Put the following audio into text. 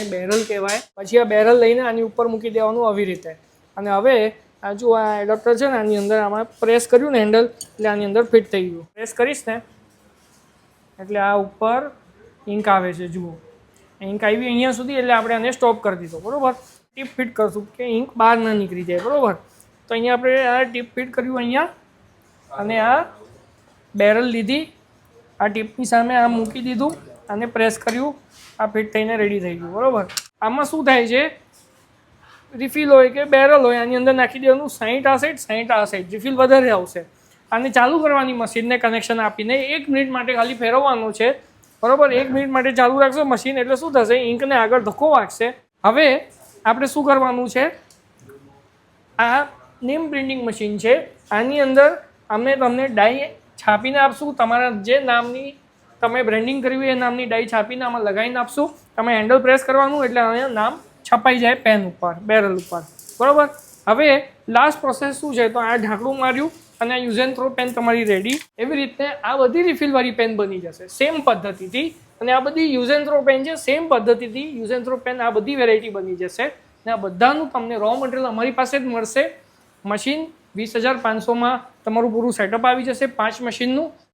આને બેરલ કહેવાય. પછી આ બેરલ લઈને આની ઉપર મૂકી દેવાનું આવી રીતે. અને હવે આ જો આ એડપ્ટર છે ને આની અંદર આમાં પ્રેસ કર્યું ને હેન્ડલ એટલે આની અંદર ફિટ થઈ ગયું. પ્રેસ કરીશ ને એટલે આ ઉપર ઇંક આવે છે. જુઓ ઇંક આવી અહીંયા સુધી એટલે આપણે આને સ્ટોપ કરી દીધો. બરાબર. ટીપ ફિટ કરશું કે ઇંક બહાર ના નીકળી જાય. બરાબર. તો અહીંયા આપણે આ ટીપ ફિટ કર્યું અહીંયા અને આ બેરલ લીધી, આ ટીપની સામે આ મૂકી દીધું અને પ્રેસ કર્યું, આ ફિટ થઈને રેડી થઈ ગયું. બરાબર. આમાં શું થાય છે, રિફિલ હોય કે બેરલ હોય આની અંદર નાખી દેવાનું. 60 આ સાઈડ 60 આ સાઈડ, રિફિલ વધારે આવશે. આને ચાલુ કરવાની મશીનને કનેક્શન આપીને 1 મિનિટ માટે ખાલી ફેરવવાનું છે. બરાબર. 1 મિનિટ માટે ચાલુ રાખશો મશીન એટલે શું થશે, ઇંકને આગળ ધક્કો વાગશે. હવે આપણે શું કરવાનું છે, આ નેમ પ્રિન્ટિંગ મશીન છે, આની અંદર અમે તમને ડાઈ છાપીને આપશું. તમારા જે નામની તમે બ્રેન્ડિંગ કર્યું એ નામની ડાઈ છાપીને આમાં લગાવીને આપશું. તમે હેન્ડલ પ્રેસ કરવાનું એટલે અહીંયા નામ છપાઈ જાય પેન ઉપર, બેરલ ઉપર. બરાબર. હવે લાસ્ટ પ્રોસેસ શું છે, તો આ ઢાંકણું માર્યું અને આ યુઝ એન્ડ થ્રો પેન તમારી રેડી. એવી રીતે આ બધી રિફિલવાળી પેન બની જશે સેમ પદ્ધતિથી. અને આ બધી યુઝ એન્ડ થ્રો પેન છે, સેમ પદ્ધતિથી યુઝ એન્ડ થ્રો પેન આ બધી વેરાયટી બની જશે. અને આ બધાનું તમને રો મટીરિયલ અમારી પાસે જ મળશે. મશીન 20,500માં તમારું પૂરું સેટઅપ આવી જશે 5 મશીનનું.